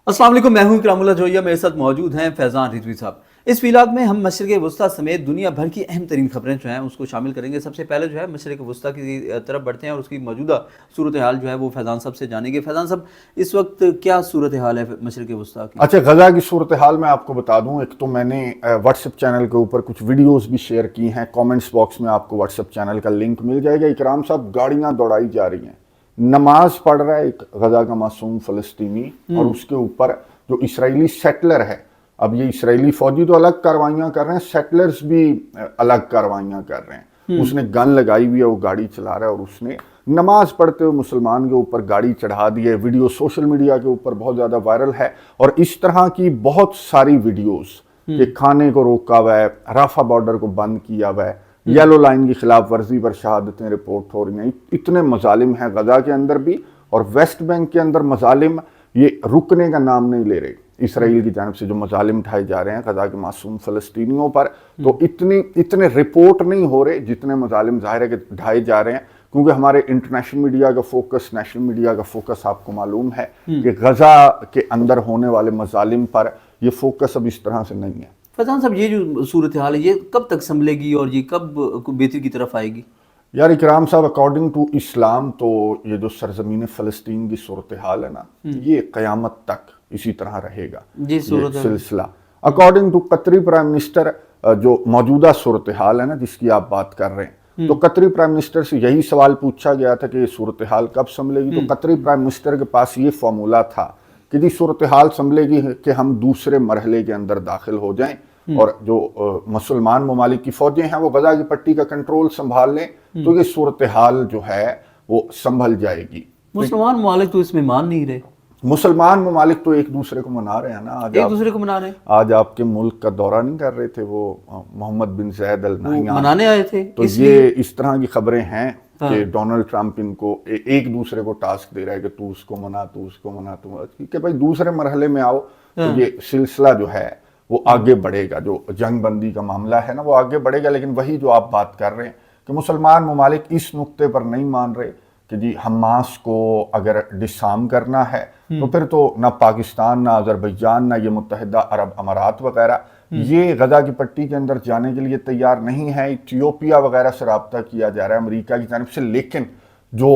السلام علیکم، میں ہوں کرام اللہ جویا، میرے ساتھ موجود ہیں فیضان رضوی صاحب۔ اس ویلاگ میں ہم مشرق وسطیٰ سمیت دنیا بھر کی اہم ترین خبریں جو ہیں اس کو شامل کریں گے۔ سب سے پہلے جو ہے مشرق وسطیٰ کی طرف بڑھتے ہیں اور اس کی موجودہ صورتحال جو ہے وہ فیضان صاحب سے جانیں گے۔ فیضان صاحب، اس وقت کیا صورتحال ہے مشرق وسطیٰ کی؟ اچھا، غزہ کی صورتحال میں آپ کو بتا دوں، ایک تو میں نے واٹس ایپ چینل کے اوپر کچھ ویڈیوز بھی شیئر کی ہیں، کامنٹس باکس میں آپ کو واٹس ایپ چینل کا لنک مل جائے گا۔ اکرام صاحب، گاڑیاں دوڑائی جا رہی ہیں، نماز پڑھ رہا ہے ایک غزہ کا معصوم فلسطینی، اور اس کے اوپر جو اسرائیلی سیٹلر ہے، اب یہ اسرائیلی فوجی تو الگ کاروائیاں کر رہے ہیں، سیٹلرز بھی الگ کاروائیاں کر رہے ہیں۔ اس نے گن لگائی ہوئی ہے، وہ گاڑی چلا رہا ہے، اور اس نے نماز پڑھتے ہوئے مسلمان کے اوپر گاڑی چڑھا دی ہے۔ ویڈیو سوشل میڈیا کے اوپر بہت زیادہ وائرل ہے، اور اس طرح کی بہت ساری ویڈیوز کہ کھانے کو روکا ہوا ہے، رافع بارڈر کو بند کیا ہوا ہے، یلو لائن کی خلاف ورزی پر شہادتیں رپورٹ ہو رہی ہیں۔ اتنے مظالم ہیں غزہ کے اندر بھی، اور ویسٹ بینک کے اندر مظالم یہ رکنے کا نام نہیں لے رہے۔ اسرائیل کی جانب سے جو مظالم ڈھائے جا رہے ہیں غزہ کے معصوم فلسطینیوں پر، تو اتنے رپورٹ نہیں ہو رہے جتنے مظالم ظاہر ہے کہ ڈھائے جا رہے ہیں، کیونکہ ہمارے انٹرنیشنل میڈیا کا فوکس، نیشنل میڈیا کا فوکس آپ کو معلوم ہے کہ غزہ کے اندر ہونے والے مظالم پر یہ فوکس اب اس طرح سے نہیں ہے۔ فیضان صاحب، یہ جو صورتحال ہے یہ کب تک سنبھلے گی اور یہ کب بہتری کی طرف آئے گی؟ یار اکرام صاحب، اکارڈنگ ٹو اسلام تو یہ جو سرزمین فلسطین کی صورتحال ہے نا، یہ قیامت تک اسی طرح رہے گا یہ سلسلہ۔ اکارڈنگ ٹو قطری پرائم منسٹر، جو موجودہ صورتحال ہے نا جس کی آپ بات کر رہے ہیں، تو قطری پرائم منسٹر سے یہی سوال پوچھا گیا تھا کہ یہ صورتحال کب سنبھلے گی، تو قطری پرائم منسٹر کے پاس یہ فارمولا تھا کہ جی صورتحال سنبھلے گی کہ ہم دوسرے مرحلے کے اندر داخل ہو جائیں، اور جو مسلمان ممالک کی فوجیں ہیں وہ غزہ کی پٹی کا کنٹرول سنبھال لیں، تو یہ صورتحال جو ہے وہ سنبھل جائے گی۔ مسلمان ممالک تو اس میں مان نہیں رہے۔ مسلمان ممالک تو ایک دوسرے کو منا رہے ہیں نا، ایک دوسرے کو منا رہے ہیں۔ آج آپ کے ملک کا دورہ نہیں کر رہے تھے وہ محمد بن زید ال نہیان، منانے آئے تھے، تو یہ اس طرح کی خبریں ہیں کہ ڈونلڈ ٹرمپ ان کو ایک دوسرے کو ٹاسک دے رہا ہے کہ تو اس کو منا، تو اس کو منا، کہ بھائی دوسرے مرحلے میں آؤ، تو یہ سلسلہ جو ہے وہ آگے بڑھے گا، جو جنگ بندی کا معاملہ ہے نا وہ آگے بڑھے گا۔ لیکن وہی جو آپ بات کر رہے ہیں کہ مسلمان ممالک اس نقطے پر نہیں مان رہے کہ جی حماس کو اگر ڈسارم کرنا ہے تو پھر تو نہ پاکستان، نہ آذربائیجان، نہ یہ متحدہ عرب امارات وغیرہ یہ غزہ کی پٹی کے اندر جانے کے لیے تیار نہیں ہے۔ ایتھیوپیا وغیرہ سے رابطہ کیا جا رہا ہے امریکہ کی جانب سے، لیکن جو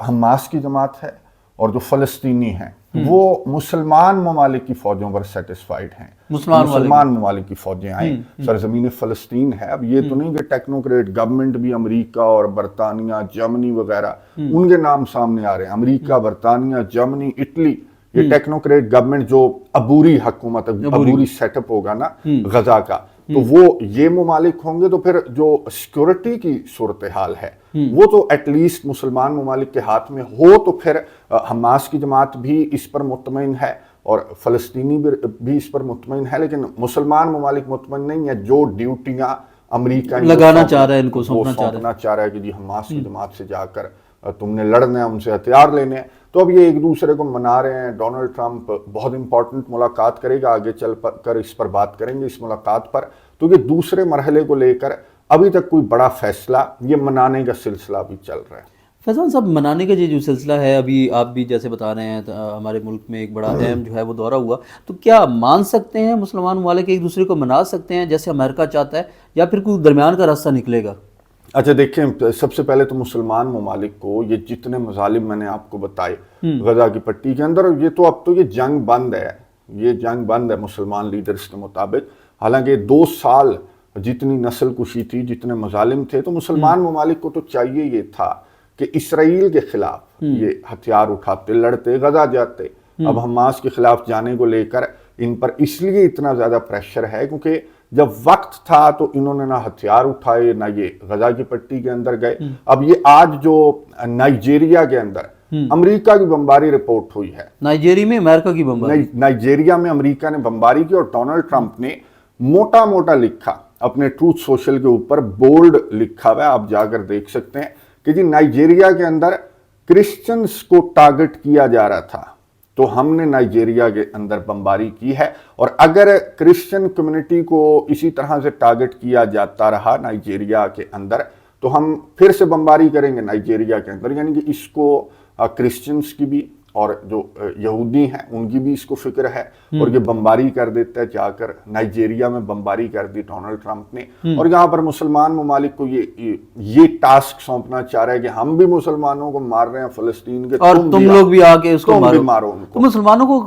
حماس کی جماعت ہے اور جو فلسطینی ہیں وہ مسلمان ممالک کی فوجوں پر سیٹسفائیڈ ہیں۔ مسلمان ممالک کی فوجیں آئیں، سرزمین فلسطین ہے۔ اب یہ تو نہیں کہ ٹیکنوکریٹ گورنمنٹ بھی امریکہ اور برطانیہ، جرمنی وغیرہ ان کے نام سامنے آ رہے ہیں، امریکہ، برطانیہ، جرمنی، اٹلی، یہ ٹیکنوکریٹ گورنمنٹ جو عبوری حکومت، عبوری سیٹ اپ ہوگا نا غزہ کا، تو وہ یہ ممالک ہوں گے، تو پھر جو سیکورٹی کی صورتحال ہے وہ تو ایٹ لیسٹ مسلمان ممالک کے ہاتھ میں ہو، تو پھر حماس کی جماعت بھی اس پر مطمئن ہے اور فلسطینی بھی اس پر مطمئن ہے، لیکن مسلمان ممالک مطمئن نہیں ہے۔ جو ڈیوٹیاں امریکہ لگانا چاہ رہا ہے، ان کو سونپنا چاہ رہا ہے کہ جی حماس کی جماعت سے جا کر تم نے لڑنا ہے، ان سے ہتھیار لینے ہیں، تو اب یہ ایک دوسرے کو منا رہے ہیں۔ ڈونلڈ ٹرمپ بہت امپورٹنٹ ملاقات کرے گا، آگے چل کر اس پر بات کریں گے اس ملاقات پر، تو یہ دوسرے مرحلے کو لے کر ابھی تک کوئی بڑا فیصلہ، یہ منانے کا سلسلہ بھی چل رہا ہے۔ فیضان صاحب، منانے کا یہ جو سلسلہ ہے، ابھی آپ بھی جیسے بتا رہے ہیں ہمارے ملک میں ایک بڑا اہم جو ہے وہ دورہ ہوا، تو کیا مان سکتے ہیں مسلمان ممالک ایک دوسرے کو منا سکتے ہیں جیسے امریکہ چاہتا ہے، یا پھر کوئی درمیان کا راستہ نکلے گا؟ اچھا دیکھیں، سب سے پہلے تو مسلمان ممالک کو یہ جتنے مظالم میں نے آپ کو بتائے غزہ کی پٹی کے اندر، یہ تو اب تو یہ جنگ بند ہے، یہ جنگ بند ہے مسلمان لیڈرز کے مطابق۔ حالانکہ 2 سال جتنی نسل کشی تھی، جتنے مظالم تھے، تو مسلمان ممالک کو تو چاہیے یہ تھا کہ اسرائیل کے خلاف یہ ہتھیار اٹھاتے، لڑتے، غزہ جاتے۔ اب حماس کے خلاف جانے کو لے کر ان پر اس لیے اتنا زیادہ پریشر ہے کیونکہ جب وقت تھا تو انہوں نے نہ ہتھیار اٹھائے، نہ یہ غزہ کی پٹی کے اندر گئے۔ اب یہ آج جو نائجیریا کے اندر امریکہ کی بمباری رپورٹ ہوئی ہے، نائجیریا میں امریکہ کی بمباری، نائجیریا میں امریکہ نے بمباری کی، اور ڈونلڈ ٹرمپ نے موٹا موٹا لکھا اپنے ٹروتھ سوشل کے اوپر، بولڈ لکھا ہوا ہے، آپ جا کر دیکھ سکتے ہیں کہ جی نائجیریا کے اندر کرسچنز کو ٹارگٹ کیا جا رہا تھا، تو ہم نے نائجیریا کے اندر بمباری کی ہے، اور اگر کرسچن کمیونٹی کو اسی طرح سے ٹارگٹ کیا جاتا رہا نائجیریا کے اندر تو ہم پھر سے بمباری کریں گے نائجیریا کے اندر۔ یعنی کہ اس کو کرسچنز کی بھی اور جو یہودی ہیں ان کی بھی اس کو فکر ہے، اور یہ بمباری کر دیتا ہے، جا کر نائجیریا میں بمباری کر دی ڈونلڈ ٹرمپ نے، اور یہاں پر مسلمان ممالک کو یہ ٹاسک سونپنا چاہ رہا ہے کہ ہم بھی مسلمانوں کو مار رہے ہیں فلسطین کے، اور تم لوگ بھی آ کے اس کو مارو ان کو۔ تو مسلمانوں کو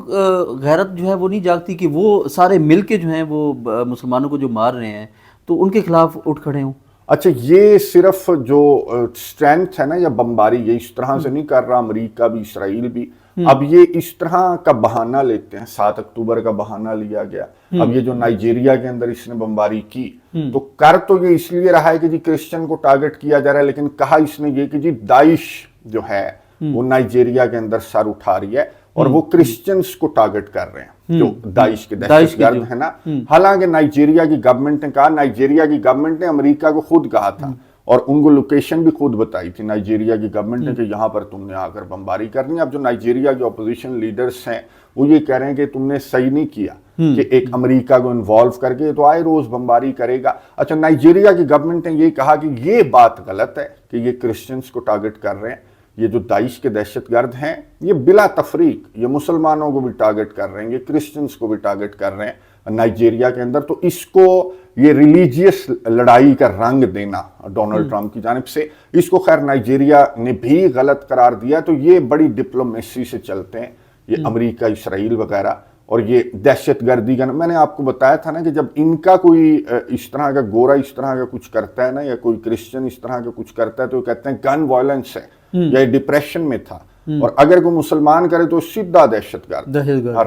غیرت جو ہے وہ نہیں جاگتی کہ وہ سارے مل کے جو ہیں وہ مسلمانوں کو جو مار رہے ہیں تو ان کے خلاف اٹھ کھڑے ہوں؟ اچھا، یہ صرف جو اسٹرینتھ ہے نا یا بمباری، یہ اس طرح سے نہیں کر رہا امریکہ بھی، اسرائیل بھی، اب یہ اس طرح کا بہانہ لیتے ہیں، 7 اکتوبر کا بہانہ لیا گیا، اب یہ جو نائجیریا کے اندر اس نے بمباری کی تو کر تو یہ اس لیے رہا ہے کہ جی کرسچن کو ٹارگٹ کیا جا رہا ہے، لیکن کہا اس نے یہ کہ جی داعش جو ہے وہ نائجیریا کے اندر سر اٹھا رہی ہے اور وہ کرسچنز کو ٹارگٹ کر رہے ہیں جو داعش کے دہشت گرد ہیں نا۔ حالانکہ نائجیریا کی گورنمنٹ نے کہا، نائجیریا کی گورنمنٹ نے امریکہ کو خود کہا تھا اور ان کو لوکیشن بھی خود بتائی تھی نائجیریا کی گورنمنٹ نے کہ یہاں پر تم نے آ کر بمباری کرنی ہے۔ اب جو نائجیریا کے اپوزیشن لیڈرز ہیں وہ یہ کہہ رہے ہیں کہ تم نے صحیح نہیں کیا کہ ایک امریکہ کو انوالو کر کے تو آئے روز بمباری کرے گا۔ اچھا، نائجیریا کی گورنمنٹ نے یہ کہا کہ یہ بات غلط ہے کہ یہ کرسچنز کو ٹارگٹ کر رہے ہیں، یہ جو داعش کے دہشت گرد ہیں یہ بلا تفریق یہ مسلمانوں کو بھی ٹارگٹ کر رہے ہیں، یہ کرسچنز کو بھی ٹارگٹ کر رہے ہیں نائجیریا کے اندر۔ تو اس کو یہ ریلیجیس لڑائی کا رنگ دینا ڈونلڈ ٹرمپ کی جانب سے، اس کو خیر نائجیریا نے بھی غلط قرار دیا۔ تو یہ بڑی ڈپلومیسی سے چلتے ہیں یہ امریکہ، اسرائیل وغیرہ، اور یہ دہشت گردی کا میں نے آپ کو بتایا تھا نا کہ جب ان کا کوئی اس طرح کا گورا اس طرح کا کچھ کرتا ہے نا یا کوئی کرسچن اس طرح کا کچھ کرتا ہے تو کہتے ہیں گن وائلنس ہے یا ڈپریشن میں تھا، اور اگر کوئی مسلمان کرے تو سیدھا دہشت گرد،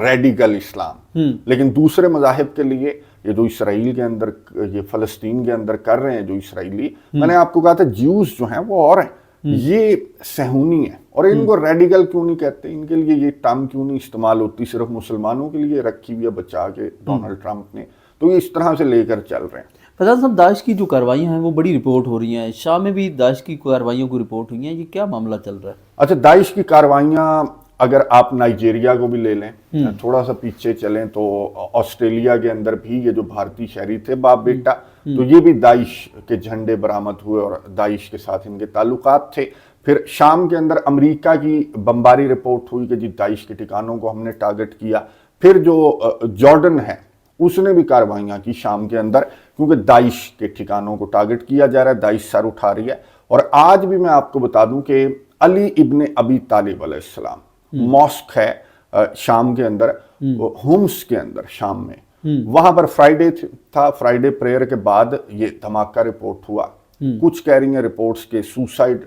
ریڈیکل اسلام۔ لیکن دوسرے مذاہب کے لیے یہ جو اسرائیل کے اندر، یہ فلسطین کے اندر کر رہے ہیں جو اسرائیلی، میں نے آپ کو کہا تھا جیوز جو ہیں وہ اور ہیں، یہ صہیونی ہیں، اور ان کو ریڈیکل کیوں نہیں کہتے، ان کے لیے یہ ٹرم کیوں نہیں استعمال ہوتی، صرف مسلمانوں کے لیے رکھی ہوئی ہے بچا کے ڈونلڈ ٹرمپ نے، تو یہ اس طرح سے لے کر چل رہے ہیں۔ فیضان صاحب، داعش کی جو کارروائیاں ہیں وہ بڑی رپورٹ ہو رہی ہیں، شام میں بھی داعش کی کارروائیوں کو رپورٹ ہوئی ہیں، یہ کیا معاملہ چل رہا ہے؟ اچھا، داعش کی کارروائیاں اگر آپ نائجیریا کو بھی لے لیں، تھوڑا سا پیچھے چلیں تو آسٹریلیا کے اندر بھی یہ جو بھارتی شہری تھے باپ بیٹا، تو یہ بھی داعش کے جھنڈے برآمد ہوئے اور داعش کے ساتھ ان کے تعلقات تھے۔ پھر شام کے اندر امریکہ کی بمباری رپورٹ ہوئی کہ جی داعش کے ٹھکانوں کو ہم نے ٹارگٹ کیا۔ پھر جو جارڈن ہے اس نے بھی کارروائیاں کی شام کے اندر، کیونکہ داعش کے ٹھکانوں کو ٹارگٹ کیا جا رہا ہے، داعش سر اٹھا رہی ہے۔ اور آج بھی میں آپ کو بتا دوں کہ علی ابن ابی طالب علیہ السلام ماسک ہے شام کے اندر، ہومس کے اندر شام میں، وہاں پر فرائیڈے تھا، فرائیڈے پریئر کے بعد یہ دھماکہ رپورٹ ہوا۔ کچھ کہہ رہی ہیں رپورٹس کے سوسائڈ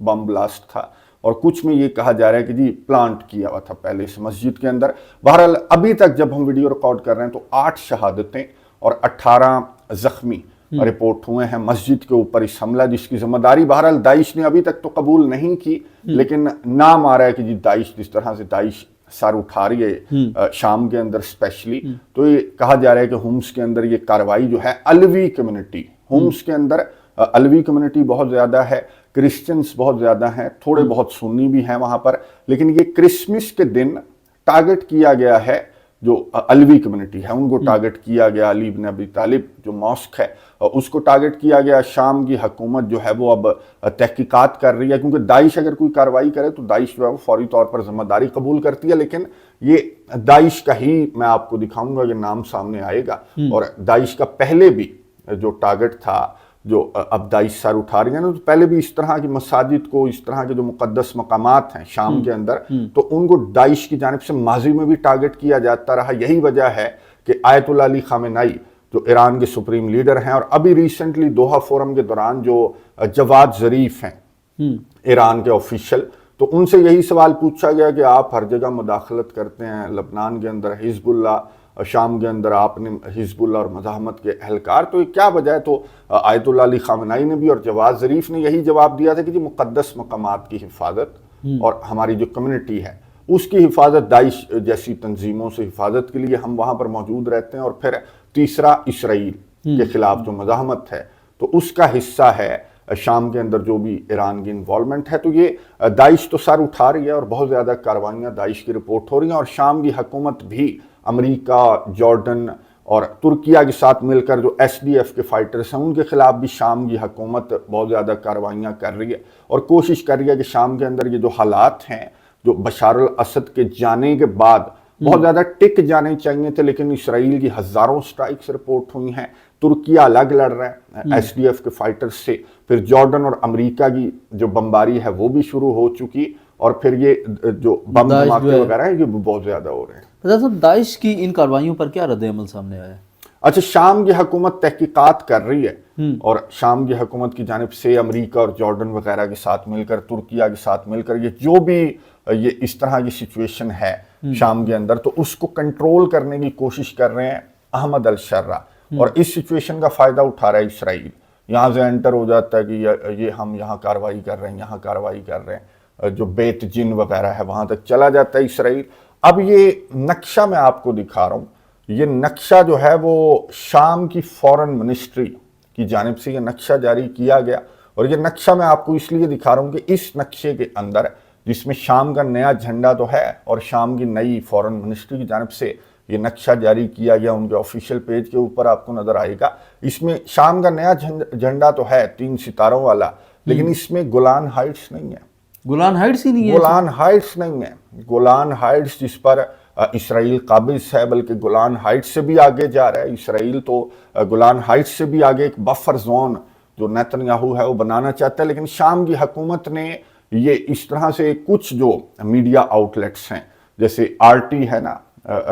بم بلاسٹ تھا، اور کچھ میں یہ کہا جا رہا ہے کہ جی پلانٹ کیا ہوا تھا پہلے اس مسجد کے اندر۔ بہرحال ابھی تک جب ہم ویڈیو ریکارڈ کر رہے ہیں تو 8 شہادتیں اور 18 زخمی رپورٹ ہوئے ہیں مسجد کے اوپر اس حملہ، جس کی ذمہ داری بہرحال داعش نے ابھی تک تو قبول نہیں کی، لیکن نام آ رہا ہے کہ جی داعش، جس طرح سے داعش سر اٹھا رہی ہے شام کے اندر اسپیشلی، تو یہ کہا جا رہا ہے کہ ہومس کے اندر یہ کارروائی جو ہے، الوی کمیونٹی ہومس کے اندر، الوی کمیونٹی بہت زیادہ ہے، کرسچنز بہت زیادہ ہیں، تھوڑے بہت سنی بھی ہیں وہاں پر، لیکن یہ کرسمس کے دن ٹارگٹ کیا گیا ہے جو الوی کمیونٹی ہے، ان کو ٹارگٹ کیا گیا، علی بن ابی طالب جو ماسک ہے اس کو ٹارگٹ کیا گیا۔ شام کی حکومت جو ہے وہ اب تحقیقات کر رہی ہے، کیونکہ داعش اگر کوئی کارروائی کرے تو داعش جو ہے وہ فوری طور پر ذمہ داری قبول کرتی ہے، لیکن یہ داعش کا ہی میں آپ کو دکھاؤں گا، یہ نام سامنے آئے گا، اور داعش کا پہلے بھی جو ٹارگٹ تھا جو اب داعش سر اٹھا رہی ہے نا، تو پہلے بھی اس طرح کی مساجد کو، اس طرح کے جو مقدس مقامات ہیں شام کے اندر، تو ان کو داعش کی جانب سے ماضی میں بھی ٹارگٹ کیا جاتا رہا۔ یہی وجہ ہے کہ آیت اللہ علی خامنائی جو ایران کے سپریم لیڈر ہیں، اور ابھی ریسنٹلی دوحہ فورم کے دوران جو جواد ظریف ہیں ایران کے آفیشل، تو ان سے یہی سوال پوچھا گیا کہ آپ ہر جگہ مداخلت کرتے ہیں، لبنان کے اندر حزب اللہ، شام کے اندر آپ نے حزب اللہ اور مزاحمت کے اہلکار، تو یہ کیا وجہ ہے؟ تو آیت اللہ علی خامنائی نے بھی اور جواد ظریف نے یہی جواب دیا تھا کہ جی مقدس مقامات کی حفاظت اور ہماری جو کمیونٹی ہے اس کی حفاظت، داعش جیسی تنظیموں سے حفاظت کے لیے ہم وہاں پر موجود رہتے ہیں۔ اور پھر تیسرا اسرائیل کے خلاف جو مزاحمت ہے تو اس کا حصہ ہے شام کے اندر جو بھی ایران کی انوالومنٹ ہے۔ تو یہ داعش تو سر اٹھا رہی ہے اور بہت زیادہ کاروائیاں داعش کی رپورٹ ہو رہی ہیں، اور شام کی حکومت بھی امریکہ، جارڈن اور ترکیہ کے ساتھ مل کر جو ایس ڈی ایف کے فائٹرز ہیں ان کے خلاف بھی شام کی حکومت بہت زیادہ کاروائیاں کر رہی ہے، اور کوشش کر رہی ہے کہ شام کے اندر یہ جو حالات ہیں جو بشار الاسد کے جانے کے بعد بہت زیادہ ٹک جانے چاہیے تھے، لیکن اسرائیل کی ہزاروں سٹرائکس رپورٹ ہوئی ہیں. ترکیہ الگ لڑ رہا ہے ایس ڈی ایف کے فائٹرز سے، پھر جارڈن اور امریکہ کی جو بمباری ہے وہ بھی شروع ہو چکی، اور پھر یہ جو بم دھماکے وغیرہ ہیں یہ بہت زیادہ ہو رہے ہیں. صاحب داعش کی ان کارروائیوں پر کیا رد عمل سامنے آیا ہے؟ اچھا، شام کی حکومت تحقیقات کر رہی ہے، اور شام کی حکومت کی جانب سے امریکہ اور جارڈن وغیرہ کے ساتھ مل کر، ترکیہ کے ساتھ مل کر، یہ جو بھی یہ اس طرح کی سچویشن ہے شام کے اندر، تو اس کو کنٹرول کرنے کی کوشش کر رہے ہیں احمد الشرہ. اور اس سچویشن کا فائدہ اٹھا رہا ہے اسرائیل. یہاں سے انٹر ہو جاتا ہے کہ یہ ہم یہاں کارروائی کر رہے ہیں، یہاں کارروائی کر رہے ہیں، جو بیت جن وغیرہ ہے وہاں تک چلا جاتا ہے اسرائیل. اب یہ نقشہ میں آپ کو دکھا رہا ہوں، یہ نقشہ جو ہے وہ شام کی فورن منسٹری کی جانب سے یہ نقشہ جاری کیا گیا. اور یہ نقشہ میں آپ کو اس لیے دکھا رہا ہوں کہ اس نقشے کے اندر، جس میں شام کا نیا جھنڈا تو ہے اور شام کی نئی فورن منسٹری کی جانب سے یہ نقشہ جاری کیا گیا، ان کے آفیشیل پیج کے اوپر آپ کو نظر آئے گا. اس میں شام کا نیا جھنڈا تو ہے 3 ستاروں والا، لیکن اس میں گولان ہائٹس نہیں ہے. گولان ہائٹس ہی نہیں ہے؟ گولان ہائٹس نہیں ہے. گولان ہائٹس جس پر اسرائیل قابض ہے، بلکہ گولان ہائٹس سے بھی آگے جا رہا ہے اسرائیل. تو گولان ہائٹس سے بھی آگے ایک بفر زون جو نیتن یاہو ہے وہ بنانا چاہتا ہے. لیکن شام کی حکومت نے یہ اس طرح سے کچھ جو میڈیا آؤٹ لیٹس ہیں، جیسے RT ہے نا،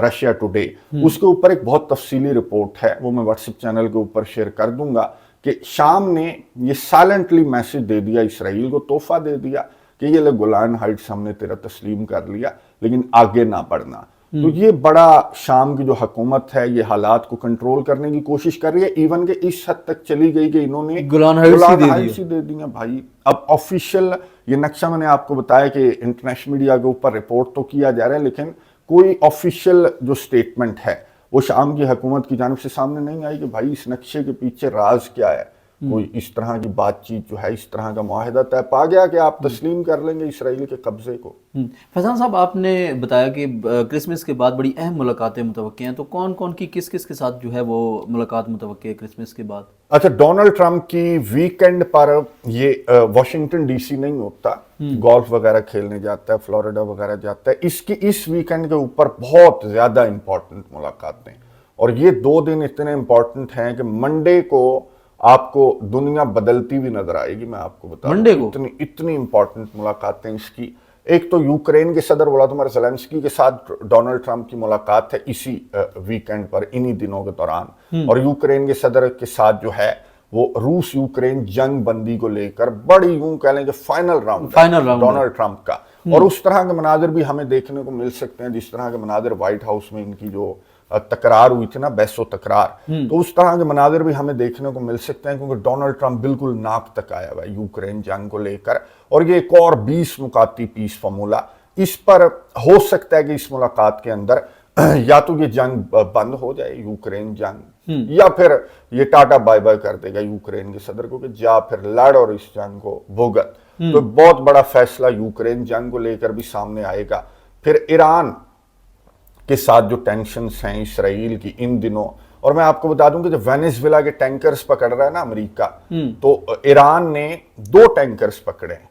رشیا ٹوڈے، اس کے اوپر ایک بہت تفصیلی رپورٹ ہے، وہ میں واٹس ایپ چینل کے اوپر شیئر کر دوں گا، کہ شام نے یہ سائلنٹلی میسج دے دیا اسرائیل کو، تحفہ دے دیا کہ یہ گولان ہائٹس ہم نے تیرا تسلیم کر لیا، لیکن آگے نہ بڑھنا. تو یہ بڑا شام کی جو حکومت ہے یہ حالات کو کنٹرول کرنے کی کوشش کر رہی ہے. ایون کہ اس حد تک چلی گئی کہ انہوں نے گولان ہائٹس ہی دے دی ہیں بھائی. اب آفیشیل یہ نقشہ میں نے آپ کو بتایا کہ انٹرنیشنل میڈیا کے اوپر رپورٹ تو کیا جا رہا ہے، لیکن کوئی آفیشیل جو سٹیٹمنٹ ہے وہ شام کی حکومت کی جانب سے سامنے نہیں آئی کہ بھائی اس نقشے کے پیچھے راز کیا ہے. کوئی اس طرح کی بات چیت جو ہے، اس طرح کا معاہدہ طے پا گیا کہ آپ تسلیم کر لیں گے اسرائیل کے قبضے کو. فیضان صاحب، آپ نے بتایا کہ کرسمس کے بعد بڑی اہم ملاقاتیں متوقع ہیں، تو کون کون کی کس کس کے ساتھ جو ہے وہ ملاقات متوقع ہے کرسمس کے بعد؟ اچھا، ڈونلڈ ٹرمپ کی ویکینڈ پر یہ واشنگٹن ڈی سی نہیں ہوتا، گولف وغیرہ کھیلنے جاتا ہے، فلوریڈا وغیرہ جاتا ہے. اس ویکینڈ کے اوپر بہت زیادہ امپورٹنٹ ملاقاتیں، اور یہ 2 دن اتنے امپورٹنٹ ہیں کہ منڈے کو آپ کو دنیا بدلتی ہوئی نظر آئے گی. میں آپ کو بتا منڈے کو اتنی امپورٹنٹ ملاقاتیں اس کی. ایک تو یوکرین کے صدر ولادیمیر زیلنسکی کے ساتھ ڈونلڈ ٹرمپ کی ملاقات ہے اسی ویکینڈ پر، انہی دنوں کے دوران. اور یوکرین کے صدر کے ساتھ جو ہے وہ روس یوکرین جنگ بندی کو لے کر بڑی یوں کہہ لیں کہ فائنل راؤنڈ ڈونلڈ ٹرمپ کا. اور اس طرح کے مناظر بھی ہمیں دیکھنے کو مل سکتے ہیں جس طرح کے مناظر وائٹ ہاؤس میں ان کی جو تکرار ہوئی تھی نا، بحث و تکرار، تو اس طرح کے مناظر بھی ہمیں دیکھنے کو مل سکتے ہیں، کیونکہ ڈونلڈ ٹرمپ بالکل ناک تک آیا ہوا ہے یوکرین جنگ کو لے کر. اور یہ ایک اور 20 نکاتی پیس فارمولا، اس پر ہو سکتا ہے کہ اس ملاقات کے اندر یا تو یہ جنگ بند ہو جائے، یوکرین جنگ، یا پھر یہ ٹاٹا بائی بائی کر دے گا یوکرین کے صدر کو کہ جا پھر لڑ اور اس جنگ کو بھگت. تو بہت بڑا فیصلہ یوکرین جنگ کو لے کر بھی سامنے آئے گا. پھر ایران کے ساتھ جو ٹینشنز ہیں اسرائیل کی ان دنوں، اور میں آپ کو بتا دوں کہ جب وینیزویلا کے ٹینکرز پکڑ رہا ہے نا امریکہ، تو ایران نے 2 ٹینکرز پکڑے ہیں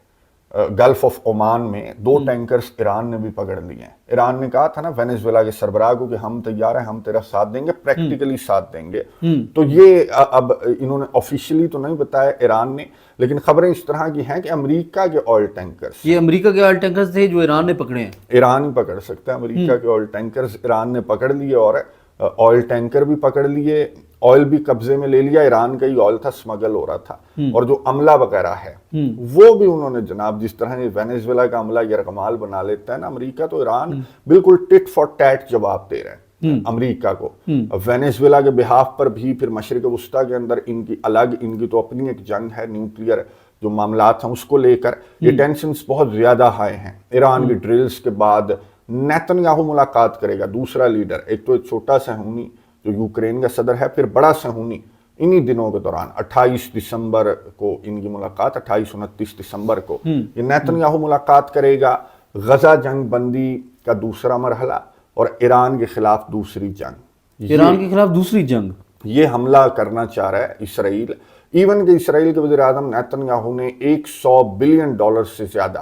گلف آف عمان میں. 2 ٹینکرز ایران نے بھی پکڑ لیے ہیں. ایران نے کہا تھا نا وینیزویلا کے سربراہ کو کہ ہم تیار ہیں، ہم تیرا ساتھ دیں گے، پریکٹیکلی ساتھ دیں گے. تو یہ اب انہوں نے آفیشیلی تو نہیں بتایا ایران نے، لیکن خبریں اس طرح کی ہیں کہ امریکہ کے آئل ٹینکرز، یہ امریکہ کے آئل ٹینکرز تھے جو ایران نے پکڑے ہیں. ایران ہی پکڑ سکتا ہے. امریکہ کے آئل ٹینکرز ایران نے پکڑ لیے، اور آئل ٹینکر بھی پکڑ لیے، آئل بھی قبضے میں لے لیا. ایران کا ہی آئل تھا، سمگل ہو رہا تھا. اور جو عملہ وغیرہ ہے وہ بھی انہوں نے جناب، جس طرح وینیزویلا کا عملہ یرغمال بنا لیتا ہے نا امریکہ، تو ایران بالکل ٹٹ فار ٹیٹ جواب دے رہے ہیں امریکہ کو. وینیزویلا کے بہاف پر بھی پھر مشرق وسطیٰ کے اندر ان کی الگ، ان کی تو اپنی ایک جنگ ہے، نیوکلیئر جو معاملات ہیں اس کو لے کر یہ ٹینشنز بہت زیادہ ہائی ہیں. ایران کی ڈرلز کے بعد نیتن یاہو ملاقات کرے گا، دوسرا لیڈر. ایک تو ایک چھوٹا صہیونی جو یوکرین کا صدر ہے، پھر بڑا صہیونی. انہی دنوں کے دوران 28 دسمبر کو ان کی ملاقات، 28-29 دسمبر کو یہ نیتن یاہو ملاقات کرے گا. غزہ جنگ بندی کا دوسرا مرحلہ اور ایران کے خلاف دوسری جنگ. ایران کے خلاف دوسری جنگ، یہ حملہ کرنا چاہ رہا ہے اسرائیل. ایون کہ اسرائیل کے وزیر اعظم نیتن یاہو نے $100 بلین سے زیادہ